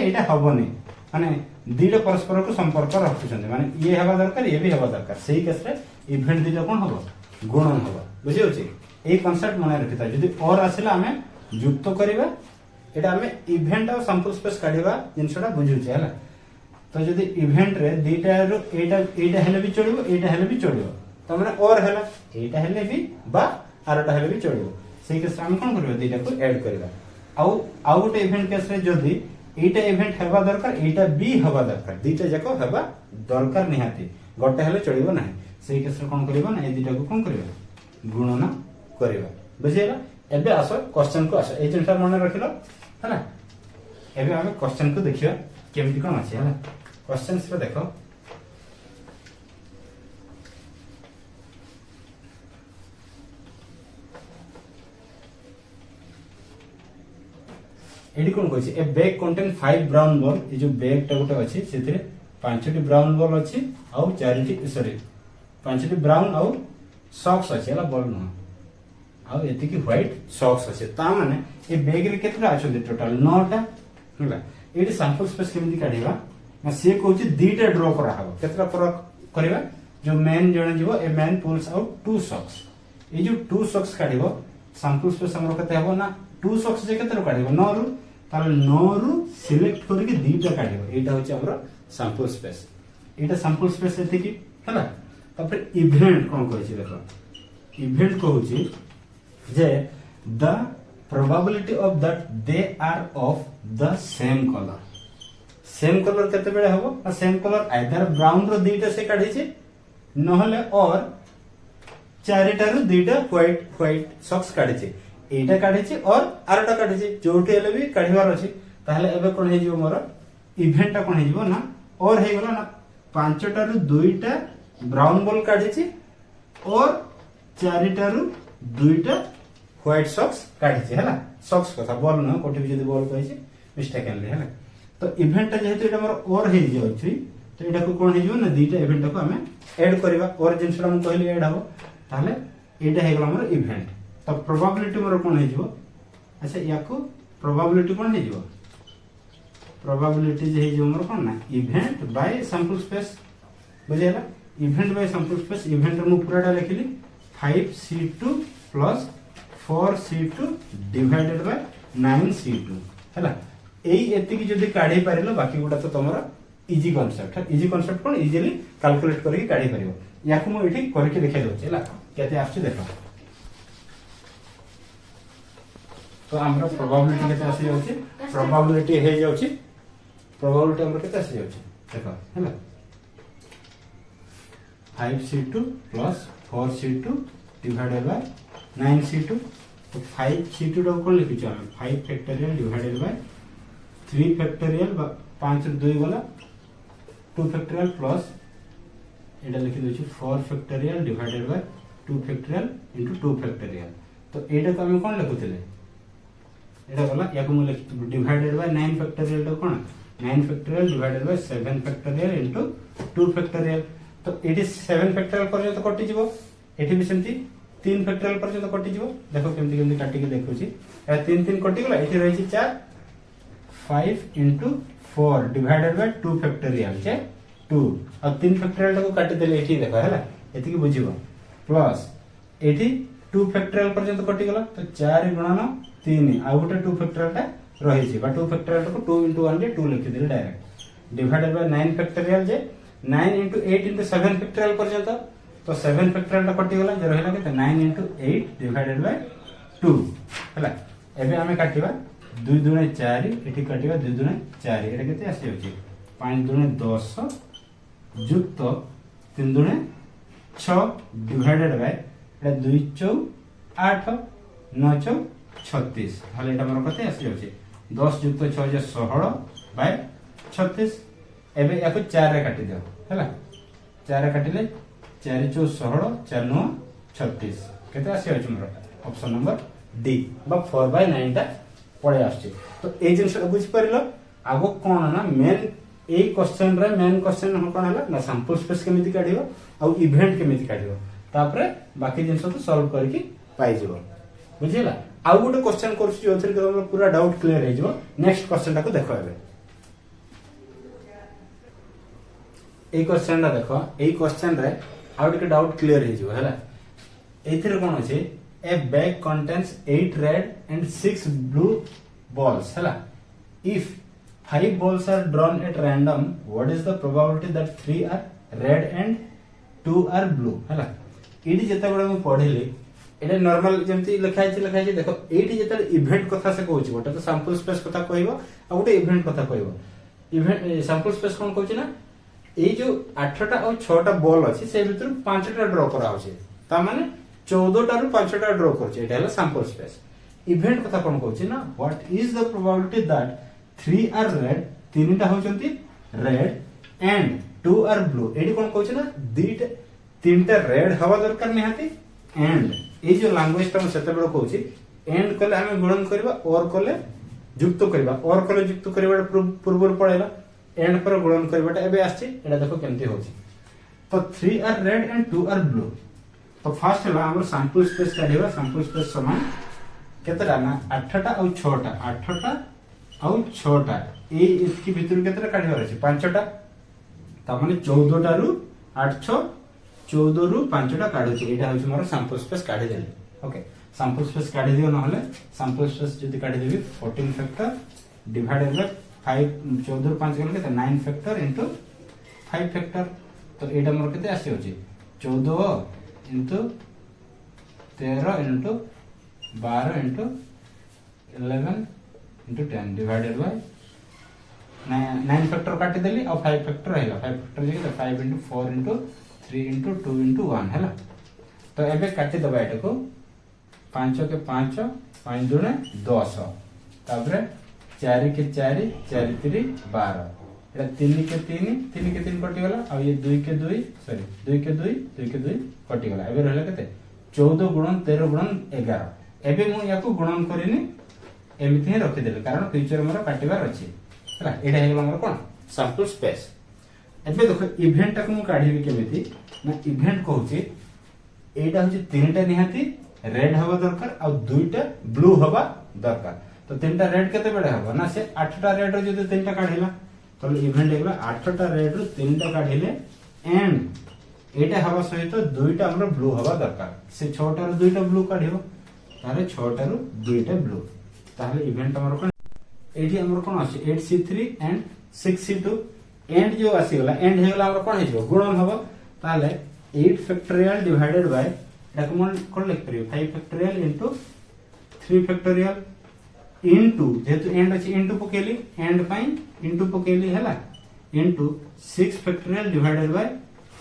एटा हबनी माने दीटा परस्पर को संपर्क रखुछन माने ये हेबा दरकार ये भी हेबा दरकार सेही केस रे इवेंट दीटा कोन हबो गुणन हबो बुझियोछि। एई कांसेप्ट मने रखिता जदी और आसिला हमें युक्त करबा एटा हमें इवेंट आ सैंपल स्पेस काढिबा जिनसडा बुझुछि हैला। तो जदी इवेंट रे दीटा रो एटा हेले भी चलिबो एटा हेले भी चलिबो तो माने और हैला एटा हेले भी बा आरटा हेले भी चलिबो सेही केस हम कोन करबा दीटा को ऐड करबा आउ गोटे इवेंट केस रे जदी एटा इवेंट हेबा दरकार एटा बी हेबा दरकार दीटा जाको हेबा दरकार निहाती गोटे हेले चलिबो नाही सेही केस रे कोन करबा ना ए दीटा को कोन करबा गुणन करबा बुझियला। एबे आसो क्वेश्चन को आसो ए जिनटा मन रखिलो हैला। एबे हम क्वेश्चन को देखियो केमति कोन अछि हैला। क्वेश्चंस पे देखो एडी कोन कहछि a bag contain 5 brown ball ए जो बैग टा गोटे अछि सेथिरे 5टी ब्राउन बॉल अछि आउ 4टी सॉरी 5टी ब्राउन आउ सॉक्स अछि हला बॉल न आउ एति की व्हाइट सॉक्स अछि ता माने ए बैग रे केतरा अछि टोटल 9टा हला। एडी सैंपल स्पेस केमिति काढिबा ना से कहछि दीटा ड्रॉ करा हबो केतरा करबा जो मैन जणे जीवो a man pulls out 2 socks ए जो 2 सॉक्स काढिबो सैंपल स्पेस हमर कते हबो ना 2 सॉक्स जे केतरा काढिबो 9 रु ताले 9 रु सिलेक्ट करके दीटा काढिबो एटा होछि हमर सैंपल स्पेस एटा सैंपल स्पेस एति की हला। तापर इवेंट कोन कहछि देखो इवेंट कहछि जे the probability of that they are of the same colour केते बेले हबो ना सेम कलर आइदर ब्राउन रो दीटा से काढी छै नहले और चारिटा रो दीटा व्हाइट सॉक्स काढी छै एटा काढी छै और आरटा काढी छै जोठी हेले भी काढिबार अछि ताहले एबे कोन हे जिवो मोर इवेंट कोन हे जिवो ना और हे गेलो ना 5टा रो 2टा ब्राउन बॉल काढी छै और 4टा रो 2टा व्हाइट सॉक्स काढी छै हैला। सॉक्स कथा बॉल न कोठी भी जदी बॉल कहै छै मिस्टेकनली हैला। तो इवेंट जेहेतु एटा मोर और हे जियो अछि तो एटा को कोन हे जिवो ना दीटा इवेंट को हमें ऐड करबा और जिनसरा हम कहली ऐड हबो ताहले एटा हे गेलो मोर इवेंट। तो प्रोबेबिलिटी मोर कोन हे जिवो अच्छा याको प्रोबेबिलिटी कोन हे जिवो प्रोबेबिलिटी जे हे जिवो मोर कोन ना इवेंट बाय सैंपल स्पेस बुझेला। Event bye sample space event मु पूराटा लिखली 5c2 plus 4c2 divided by 9c2 हैला। एई एति की जदी काढी पारिलो बाकी गुडा तो तमरा इजी कांसेप्ट कोन इजीली कैलकुलेट करके काढी परिबो याकु मु एठी करके देखाइ दोछि हैला केते आछि देखो। तो हमरा प्रोबेबिलिटी केते आसी होछि प्रोबेबिलिटी हे जाउची प्रोबेबिलिटी हमर केते आसी जाउची देखो हैला 5c2 plus 4c2 divided by 9c2 तो 5c2 को कोन लिखि छ 5 फैक्टोरियल डिवाइडेड बाय 3 फैक्टोरियल 5 ରୁ 2 गला 2 फैक्टोरियल प्लस एटा लिखि दोछि 4 factorial divided bye 2 factorial into 2 factorial तो एटा को हम कोन लिखुतिले एटा गला या को लिखि डिवाइडेड बाय 9 फैक्टोरियल तो कोन 9 factorial divided bye 7 factorial into 2 factorial तो एटी 7 फैक्टोरियल पर्यंत कटि जिवो एटी भी सेमती 3 फैक्टोरियल पर्यंत कटि जिवो देखो केमती केमती काटि के देखुची ए 3 3 कटि गला एटी रहि 4 5 into 4 divided by 2 factorial जे 2 और 3 factorial को काटि देले एठी देखो हैला एति की बुझिबो प्लस एठी 2 factorial पर्यंत कटि गला तो 4 गुणन 3 आ गोटे 2 factorial ता रहि छी बा 2 factorial को 2 into 1 रे 2 लिखि देले direct divided by 9 factorial J 9 into 8 into 7 factorial पर्यंत तो 7 factorial ता कटि गला जे रहला केते 9 into 8 divided by 2 हैला एबे हमें काटिबा 2 दुने 4 एठी काटिबा 2 दुने 4 एटा केते आसी होची 5 दुने 10 जुक्त 3 दुने 6 डिवाइडेड बाय एटा 2 4 8 9 4 36 हाले एटा हमर कते आसी होची 10 जुक्त 6 जे 16 बाय 36 एबे याको 4 रे काटि दियो हैला 4 रे काटिले 4 4 16 4 9 36 केते आसी होची मोर ऑप्शन नंबर डी बा 4/9 टा पड़े आछे तो ए जिंस बुझ परिलो आगो कोन ना मेन ए क्वेश्चन रे मेन क्वेश्चन हम कोन हला ना सैंपल स्पेस केमिति काढिबो आ इवेंट केमिति काढिबो तापरे बाकी जिंस तो सॉल्व करके पाई जिवो बुझिला आ गोटे क्वेश्चन करछि जोथि के पूरा डाउट क्लियर हे जिवो नेक्स्ट क्वेश्चन टा को देखो एबे ए क्वेश्चन टा देखो ए क्वेश्चन रे आ गोटे डाउट क्लियर हे जिवो हला एथिरे कोन अछि a bag contains 8 red and 6 blue balls hela if 5 balls are drawn at random what is the probability that 3 are red and 2 are blue hela AD जेता बडा हम पढिले एटा नॉर्मल जेमति लिखाइ छै देखो एडी जेता इवेंट कथा से कहउछि गोटे तो सैंपल स्पेस कथा कहइबो आ गोटे इवेंट कथा कहइबो इवेंट सैंपल स्पेस कोन कहउछि ना ए जो 8टा और 6टा बॉल अछि से भीतर 5टा ड्रॉ करा होछि ता माने 14 टारु 5टा ड्रॉ करछ एटा हला सैंपल स्पेस इवेंट कथा कोन कहउछि ना what is the probability that 3 are red तीनटा होचंती रेड एंड 2 आर ब्लू एडी कोन कहउछि ना दीटा तीनटा रेड हवा दरकार निहाती एंड ए जो लैंग्वेज ता सेते बड़ कहउछि एंड कले हमें गुणन करबा और कले युक्त करबा और कले युक्त करबा पूर्व पड़ेला एंड पर गुणन करबाटा एबे आछि एटा देखो केमती होछि तो 3 are red and 2 are blue तो फर्स्ट हला हमर सैंपल स्पेस काढिबा सैंपल स्पेस समान केतरा ना 8टा और 6टा 8टा और 6टा ए इसकी भीतर केतरा काढिबा अछि 5टा त माने 14टा रु 8 6 14 रु 5टा काढु छी एटा होछि मोर सैंपल स्पेस काढि देली ओके सैंपल स्पेस काढि दियो न हले सैंपल स्पेस जदी काढि देबी 14 फैक्टर डिवाइडेड बाय 5 14 रु 5 गेल केते 9 फैक्टर इनटू 5 फैक्टर तो एटा मोर केते आसी होछि 14 into 13 into 12 into 11 into 10 divided by 9 factor काटी देली और 5 factor हैला 5 factor जे 5 into 4 into 3 into 2 into 1 हैला तो एबे काटी दबा एटा को 5 के 5 5 दुने 10 तापरे 4 के 4 4 3 12 एटा 3 के 3 कटि गला आ ये 2 के 2 सॉरी 2 के 2 कटि गला एबे रहला केते 14 गुणन 13 गुणन 11 एबे मु याको गुणन करिनी एमिति ही रखि देले कारण फ्यूचर मोर काटिबार अछि हला एटा हे गला मोर कोन सैंपल स्पेस एबे देखो इवेंट को मु काढिबी केमिति ना इवेंट कहउछि एटा होछि तीनटा निहाती रेड हवा दरकार आ दुईटा ब्लू हवा दरकार तो तीनटा रेड केते बेडे हवा ना से 8टा रेड रो जदि तीनटा काढिला तो इवेंट हेगला 8टा रेड रो 3टा काढिले एंड एटा हवा सहित दुईटा हमर ब्लू हवा दरकार से 6टा रो 2टा ब्लू काढियो ताले 6टा रो 2टा ब्लू ताले इवेंट हमर कोन एठी हमर कोन अछि 8c3 एंड 6c2 एंड जो आसी गला एंड हेगला हमर कोन हेजो गुणन हबो ताले 8 फैक्टोरियल डिवाइडेड बाय एटा कोन लिख परियो 5 फैक्टोरियल इनटू 3 फैक्टोरियल इनटू जेतु एंड अछि इनटू पकेली एंड पाई इनटू पकेली हला into 6 factorial divided by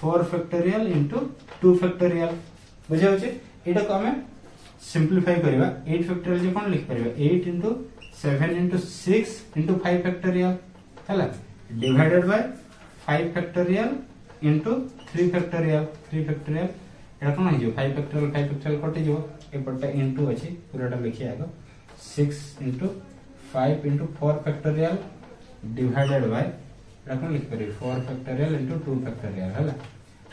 4 factorial into 2 factorial बुझे होचे एटा को हमें सिंपलीफाई करबा 8 फैक्टोरियल जे कोन लिख परबा 8 इनटू 7 इनटू 6 इनटू 5 फैक्टोरियल हला divided by 5 factorial into 3 factorial एटा कोन हो 5 फैक्टोरियल कटि जो एपटा इनटू अछि पूराटा लिखि आगो 6 into 5 into 4 factorial divided by रखन लिख करी 4 factorial into 2 factorial हला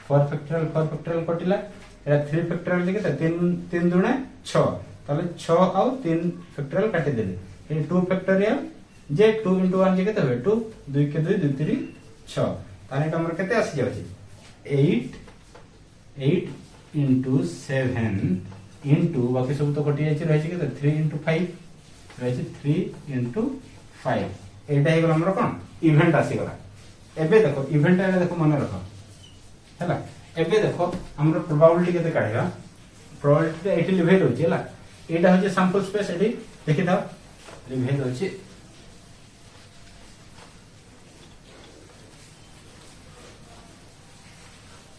4 factorial कटिला एरा 3 factorial देके त 3 दुणे 6 ताले 6 आउ 3 factorial काटि देले ए 2 factorial जे 2 into 1 जे केते होय 2 2 के 2 2 3 6 ताने हमर केते आसी जाउची 8 into 7 into बाकी सब तो कटि जाय छै केते 3 into 5 रही 3 into 5 एटा हे गला हमर कोन इवेंट आसी गला एबे देखो इवेंट एला देखो मन रखो हैला एबे देखो हमर प्रोबेबिलिटी केते काढिबा प्रोबेबिलिटी एठी लिभेट होची हैला एटा होची सैंपल स्पेस एठी देखि दाओ लिभेट होची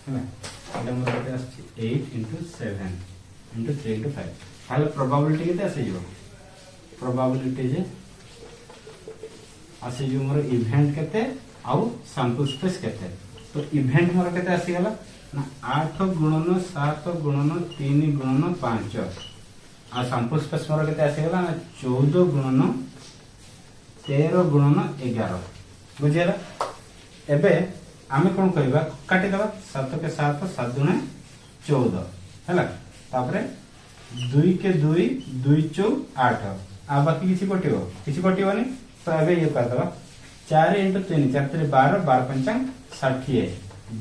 हैला एटा हमर केते आसी 8 into 7 into 3 into 5 हाल प्रोबेबिलिटी केते आसी जो प्रोबेबिलिटी जे आसी जो मोर इवेंट केते आउ सैंपल स्पेस केते तो इवेंट मोर केते आसी गला ना 8 गुणन 7 गुणन 3 गुणन 5 आ सैंपल स्पेस मोर केते आसी गला ना 14 गुणन 13 गुणन 11 बुझियला एबे आमे कोन करबा काटि देबा 7 के 7 7 दुने 14 हैला तापरे 2 के 2 2 4 8 आ बाकी किसी कटिबनी तो एबे ये कर दबा 4 into 3 4 3 12 12 पंचांग 60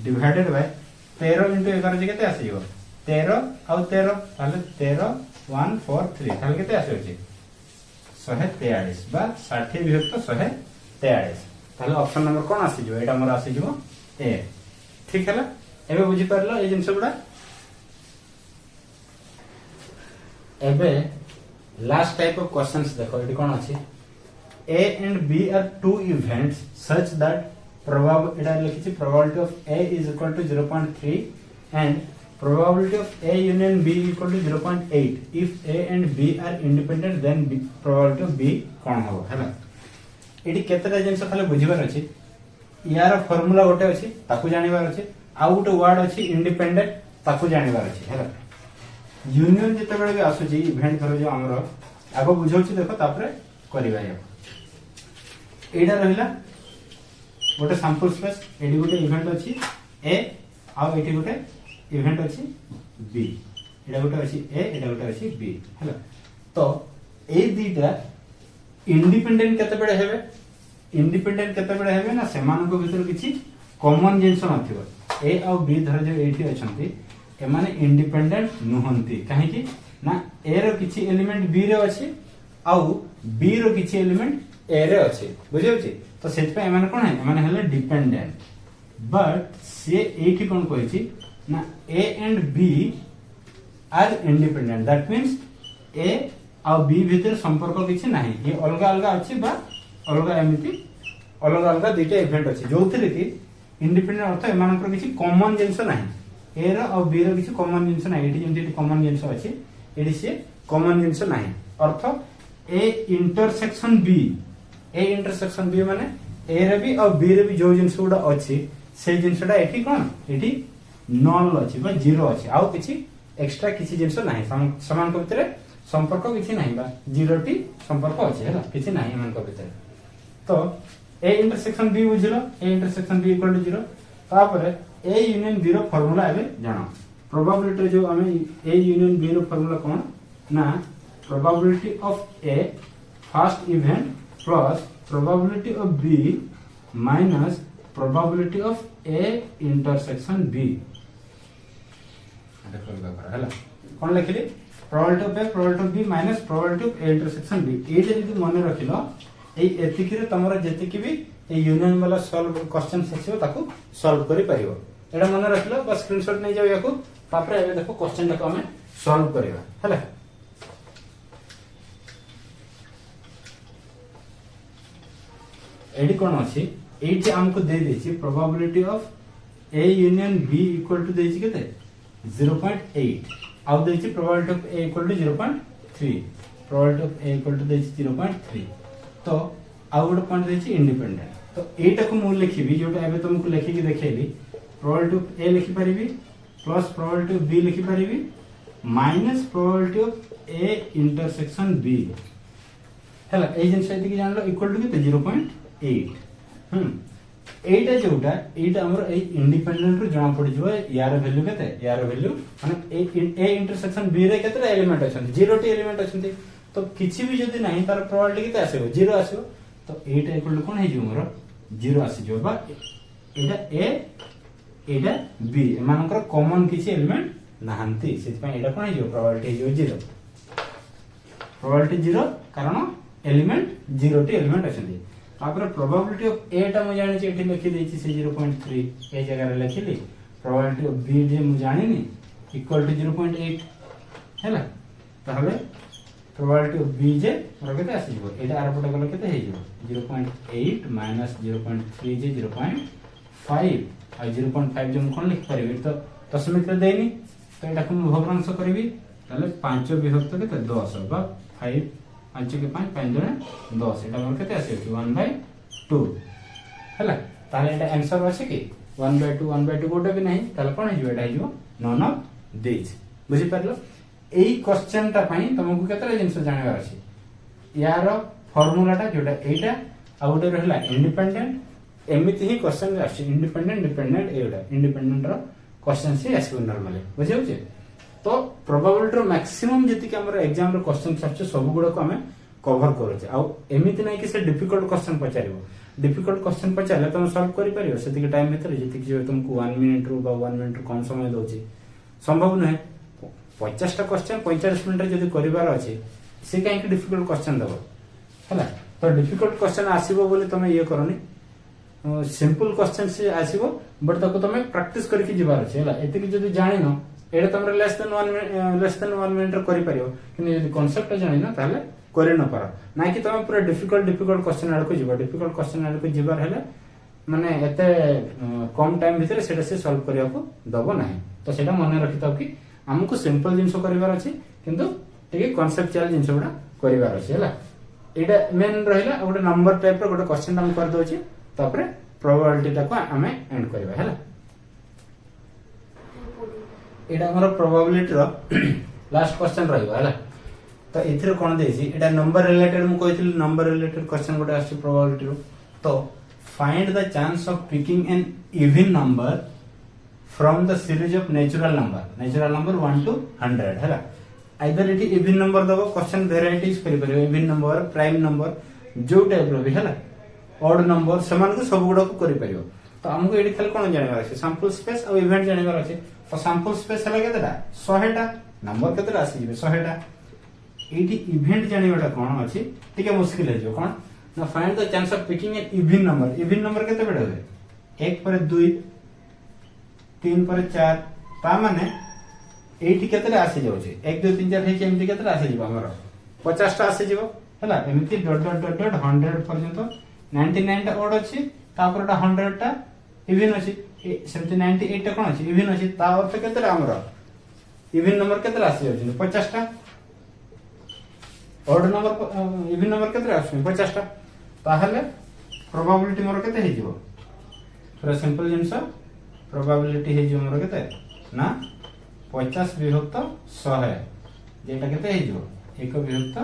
डिवाइडेड बाय 13 into 11 जे केते आसीबो 13 आउ 13 ताले 13 1 4 3 ताले केते आसी होची 143 बा 60 विभक्त 143 ताले ऑप्शन नंबर कोन आसी जो एटा हमर आसी जो ए ठीक हैला एबे बुझी परलो ए जिंस गुडा एबे लास्ट टाइप ऑफ क्वेश्चंस देखो एटी कोन अछि A and B are two events such that probability of A is equal to 0.3 and probability of A union B equal to 0.8 if A and B are independent then probability of B कोन हो हैला eighty केतेटा जिंस खाली बुझिबार अछि यार formula गोटे अछि ताकू जानिबार अछि आ गोटे वर्ड अछि इंडिपेंडेंट ताकू जानिबार अछि हैला यूनियन जते बेले भी आसु जी इवेंट करो जो हमरो आगो बुझौछि देखो तापरे करिबा या एडा रहिला गोटे सैंपल स्पेस एडी गोटे इवेंट अछि ए आ एटी गोटे इवेंट अछि बी एडा गोटे अछि ए एडा गोटे अछि बी हैला तो ए दीटा इंडिपेंडेंट केते बेले हेबे ना सेमान को भीतर किछि कॉमन जिंस नथिबो ए आ बी धर जे एठी अछंती एमाने इंडिपेंडेंट नुहंती काहे कि ना ए रो किछि एलिमेंट बी रे अछि आउ बी रो किछि एलिमेंट ए रे अछि बुझियोछि तो सेट पे एमाने कोन है एमाने हले डिपेंडेंट बट से एठी कोन कहछि ना A and B are independent that means A आ बी भीतर संपर्क किछि नाही ये अलगा अलगा अछि बा अलगा एमिति अलगा अलगा दुईटा इवेंट अछि जोथिरे कि इंडिपेंडेंट अर्थ एमानकर किछि कॉमन जिंस नाही ए रो और बी रो किछि कॉमन जिंस नाही एठी जेंति कॉमन जिंस अछि एठी से कॉमन जिंस नाही अर्थ ए इंटरसेक्शन बी माने ए रे भी और बी रे भी जो जिंस गुडा अछि से जिंसटा एठी कोन एठी नल अछि बा जीरो अछि आउ किछि एक्स्ट्रा किछि जिंस नाही समान को भितरे संपर्क किछि नाही बा जीरो टी संपर्क अछि हैला किछि नाही मन को भितरे तो ए इंटरसेक्शन बी बुझलो A intersection B equal to 0 तापरे ए यूनियन बी रो फार्मूला एबे जानो प्रोबेबिलिटी जो हमें ए यूनियन बी रो फार्मूला कोन ना probability of A first event plus probability of B minus probability of A intersection B एटा करबा कर हैला कोन लिखली probability of A probability of B minus probability of A intersection B ए जदी मन रखिलो ए एतिकी रे तमरा जेतिकी भी ए यूनियन वाला सॉल्व क्वेश्चन सेसियो ताकू सॉल्व करि परिबो एटा मन रखिलो बस स्क्रीनशॉट नै जाओ याकू तापरे एबे देखो क्वेश्चन ताको हमें सॉल्व करिबा हैला एडी कोन अछि एठी हमको दे देछि probability of A union B equal to देछि केते 0.8 आउ देछि probability of A equal to 0.3 probability of A equal to देछि 0.3 तो आउ गोटे पॉइंट देछि इंडिपेंडेंट तो एटा को मु लिखिबी जोटा एबे तुमको लिखि के देखेली प्रोबेबिलिटी ऑफ ए लिखि परिबी प्लस प्रोबेबिलिटी ऑफ बी लिखि परिबी minus probability of A intersection B हैला ए जिन सहित की जानलो इक्वल टू केते 0.8 एटा जोटा एटा हमर ए इंडिपेंडेंट रो जणा पड़ी जबो यार वैल्यू केते यार वैल्यू माने ए इंटरसेक्शन बी रे केते एलिमेंट अछन 0 टी एलिमेंट अछन तो किछि भी जदी नाही तार प्रोबेबिलिटी केते आसीबो 0 आसीबो तो एटा इक्वल टू कोन हे जो मोर 0 आसी जो बा एटा ए एटा बी एमानकर कॉमन किछि एलिमेंट नाहंती सेति पय एटा कोन हे जो प्रोबेबिलिटी जो 0 प्रोबेबिलिटी 0 कारण एलिमेंट 0 टी एलिमेंट अछन तापर प्रोबेबिलिटी ऑफ ए टा मु जानि छि एठी लिखि देछि से 0.3 ए जगह रे लिखिली प्रोबेबिलिटी ऑफ बी जे मु जानिनी इक्वल टू 0.8 हैला ताहले प्रोबेबिलिटी ऑफ बी जे मोर केते आसी जबो एटा आर पटे गलो केते हे जबो 0.8 माइनस 0.3 जे 0.5 आ 0.5 जे मु कोन लिख परिबे तो दशमिक रे देनी तो एटा को मु भग्नांश करबी ताले 5 विभक्त केते 10 बा 5 5 के 5 5 जने 10 एटा मोर केते आसी 1/2 हैला ताले एटा आंसर अछि कि 1/2 गोटे भी नहीं ताले कोन हे जो एटा हे जो नन ऑफ दिस बुझि परलो एई क्वेश्चन टा पई तुमको केतरा जिंस जानिबार अछि यार फार्मूलाटा जोटा एटा आ गोटे रहला इंडिपेंडेंट एमिति ही क्वेश्चन अछि इंडिपेंडेंट डिपेंडेंट एटा इंडिपेंडेंट रो क्वेश्चन से आसी नॉर्मली बुझि होचे तो प्रोबेबिलिटी रो मैक्सिमम जति के हमर एग्जाम रो क्वेश्चन सब सब गुडा को हमें कवर करू छै आ एमिति नै कि से डिफिकल्ट क्वेश्चन पचारिबो डिफिकल्ट क्वेश्चन पचारले तुम सॉल्व करि परियो सेति के टाइम भीतर जति कि तुमको 1 मिनिट रो बा 1 मिनिट कम समय दोछि संभव नै 50 टा क्वेश्चन 45 मिनिट रे जदी करिवार अछि से काहे कि डिफिकल्ट क्वेश्चन दबो हैला तो डिफिकल्ट क्वेश्चन आसीबो बोले तमे ये करनी सिंपल क्वेश्चन से आसीबो बट ताको तमे प्रैक्टिस करके जिबार अछि हैला एते कि जदी जानि न एडे तमरे लेस देन 1 मिनिट रे करि परियो कि यदि कांसेप्ट जानि न ताले करि न पार ना कि तमे पूरा डिफिकल्ट क्वेश्चन आड़ को जिबो डिफिकल्ट क्वेश्चन आड़ को जिबार हैले माने एते कम टाइम भीतर सेटा से सॉल्व करिया को दबो नाही तो सेटा मन रखिताव कि हमको सिंपल जिंस करिवार अछि किंतु टिके कांसेप्चुअल जिंस गुडा करिवार अछि हैला एटा मेन रहिला गोटे नंबर टाइप रो गोटे क्वेश्चन हम कर दोछि तापरे प्रोबेबिलिटी ता को हमें एंड करबा हैला एटा हमर प्रोबेबिलिटी रो लास्ट क्वेश्चन रहइबा हैला तो इथिर कोन देछि एटा नंबर रिलेटेड मु कहिथिल नंबर रिलेटेड क्वेश्चन गोटे आछि प्रोबेबिलिटी रो तो find the chance of picking an even number from the series of natural number 1 to 100 हैला आइदर इट इवन नंबर दबो क्वेश्चन वेराइटीज करि परियो इवन नंबर प्राइम नंबर जो टाइप रो भी हैला ऑड नंबर समान को सब गुडा को करि परियो तो हमको एडी खाली कोन जानिबार अछि सैंपल स्पेस और इवेंट जानिबार अछि तो सैंपल स्पेस हला केतेटा 100 टा नंबर केतेटा आसी जिवे 100 टा एडी इवेंट जानिबाटा कोन अछि ठीक है मुश्किल है जो कोन ना find the chance of picking an even number केते बेड होय 1 पर 2 3 पर 4 ता माने एठी केतरे आसी जाउ छै 1 2 3 4 हे केमति केतरे आसी जिवो हमर 50 टा आसी जिवो हला एमिति डॉट डॉट डॉट डॉट 100 पर्यंत 99 टा ओड अछि तापर टा 100 टा इवन अछि सेमति 98 टा कोन अछि इवन अछि ता अर्थ केतरे हमर इवन नंबर केतरे आसी जाउ छै 50 टा ओड नंबर इवन नंबर केतरे आसी 50 टा ताहले प्रोबेबिलिटी मोर केते हे जिवो पूरा सिंपल जिंस प्रोबेबिलिटी हे जो मोर केते ना 50 विभक्त 100 जेटा केते हे जो 1 विभक्त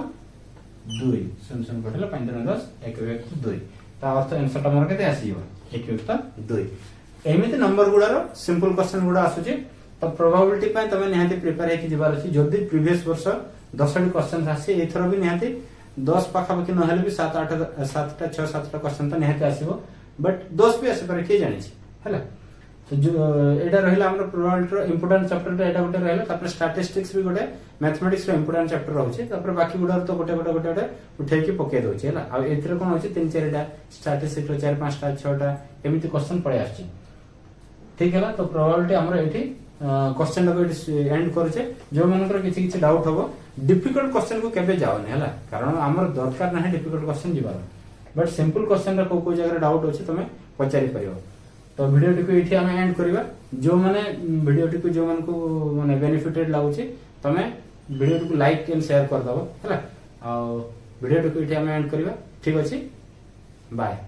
2 सुन कटले 5 10 1 विभक्त 2 ता अर्थ आंसर ता मोर केते आसी जो 1 विभक्त 2 एमिति नंबर गुडारो सिंपल क्वेश्चन गुडा आसु जे तो प्रोबेबिलिटी पय तमे निहाती प्रिपेयर हे कि जिबार अछि जदी प्रीवियस वर्ष 10 टी क्वेश्चन आसी एथरो भी निहाती 10 पाखा पाखी न हेले भी 7 8 7 टा 6 7 टा क्वेश्चन त निहाती आसीबो बट 10 भी आसे पर के जानि छी हैला तो जो एटा रहिला हमर प्रोबेबिलिटी रो इंपोर्टेंट चैप्टर टा एटा गोटे रहिला तापर स्टैटिस्टिक्स भी गोटे मैथमेटिक्स रो इंपोर्टेंट चैप्टर रहउछि तापर बाकी गुडा तो गोटे उठै के पके दोछि हैला आ एथरे कोन होछि 3 4 टा स्टैटिस्टिक्स रो 4 5 टा 6 टा एमिति क्वेश्चन पळे आछि ठीक हैला तो प्रोबेबिलिटी हमर एठी क्वेश्चन को एंड करछे जो मनकर किछि डाउट होबो डिफिकल्ट क्वेश्चन को केबे जाओ नै हैला कारण हमर दरकार नाही डिफिकल्ट क्वेश्चन जिबार बट सिंपल क्वेश्चन रे को जगह डाउट अछि तमे पचारि परियो। तो वीडियो टिको इठी हमें एंड करबा। जो माने वीडियो टिको जो मन को माने बेनिफिटेड लागुछि तमे वीडियो टिको लाइक एंड शेयर कर दबो हला। आ वीडियो टिको इठी हमें एंड करबा। ठीक अछि, बाय।